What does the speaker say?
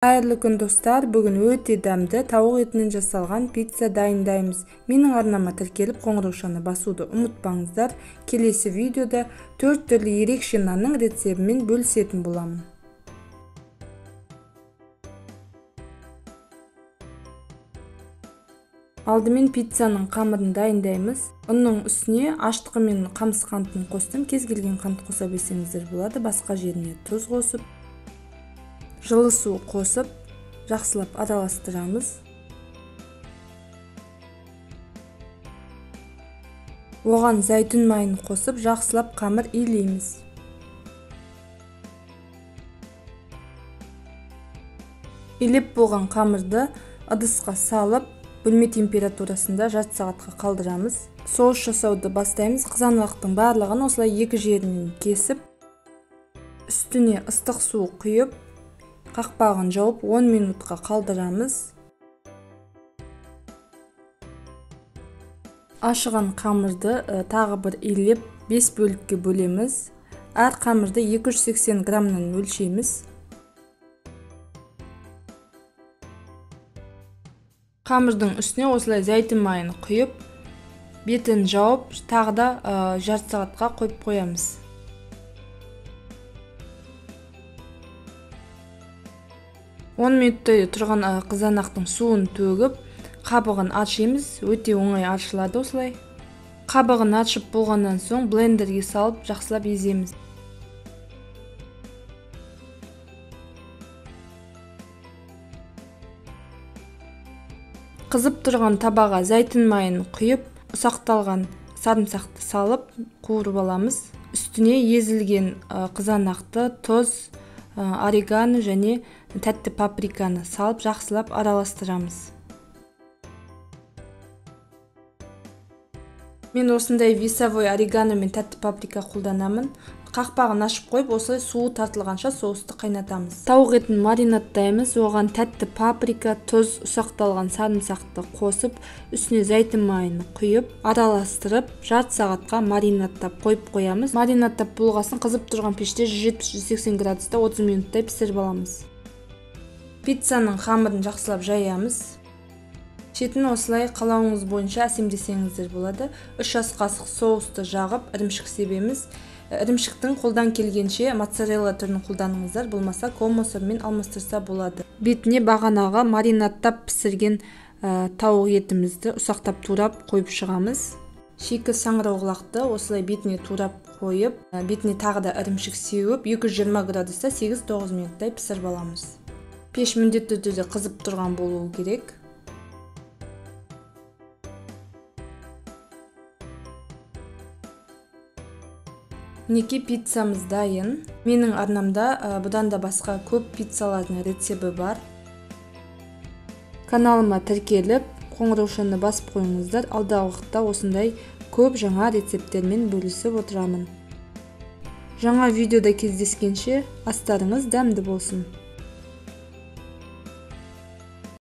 Қайырлы күн достар, бүгін өте дәмді тауық етінен жасалған пицца дайындаймыз. Менің арнама тіркеліп қоңыраушаны басуды ұмытпаңыздар. Келесі видеода 4 түрлі ерекше нанның рецебімен бөлісетін боламын. Алдымен пиццаның қамырын дайындаймыз. Оның үстіне аштығы мен қамыс қантын қостым. Кез келген қант қоса берсеңіздер болады. Басқа жеріне тұз қосып, жылы су қосып, жақсылап араластырамыз. Оған зәйтүн майын қосып, жақсылап қамыр илейміз. Илеп болған қамырды ыдысқа салып, бөлме температурасында жарты сағатқа қалдырамыз. Соус жасауды бастаймыз. Қызанақтың барлығын осылай екі жерінен кесіп, үстіне ыстық су құйып, қақпағын жауып 10 минутқа қалдырамыз. Ашыған қамырды тағы бір илеп 5 бөлікке бөлеміз. Әр қамырды 280 граммнан өлшейміз. Қамырдың үстіне осылай зәйтүн майын құйып, бетін жауып, тағы да жарты сағатқа қойып қоямыз. Он минуттай тұрған қызанақтың суын төгіп, қабығын ашимыз. Өте оңай ашылады осылай. Қабығын ашып болғаннан соң блендерге салып, жақсылап еземіз. Қызып тұрған табаға зәйтүн майын құйып, ұсақталған сарымсақты салып, қуырып аламыз. Үстіне езілген қызанақты, тұз, орегано және тәтті паприканы салып, жақсылап араластырамыз. Мен осындай весовой орегано мен тәтті паприка қолданамын. Қақпағын ашып қойып, осылай суы тартылғанша соусты қайнатамыз. Тауық етін маринаттаймыз. Оған тәтті паприка, тұз, ұсақталған сарымсақты қосып, үстіне зәйтүн майын құйып, араластырып, жарты сағатқа маринаттап қойып қоямыз. Маринаттап болғасын қызып тұрған пеште 170-180 градуста 30 минуттай пісіріп аламыз. Пиццаның қамырын жақсылап жаямыз. Шетін осылай қалауыңыз бойынша әсемдесеңіздер болады. 3 ас қасық соусты жағып, ірімшік себеміз. Ірімшіктің қолдан келгенше моцарелла түрін қолданыңыздар, болмаса коммосормен алмастырса болады. Бетіне бағанағы маринаттап пісірген тауық етімізді ұсақтап турап қойып шығамыз. Шикі саңырауқұлақты осылай бетіне турап қойып, бетіне тағы да ірімшік сеуіп, 220 градуста 8-9 минуттай пісіріп аламыз. Пеш міндетті түрде қызып тұрған болуы керек. Мінекей пиццамыз дайын. Менің арнамда бұдан да басқа көп пиццалардың рецебі бар. Каналыма тіркеліп, қоңыраушаны басып қойыңыздар. Алдағы уақытта осындай көп жаңа рецепттермен бөлісіп отырамын. Жаңа видеода кездескенше астарыңыз дәмді болсын.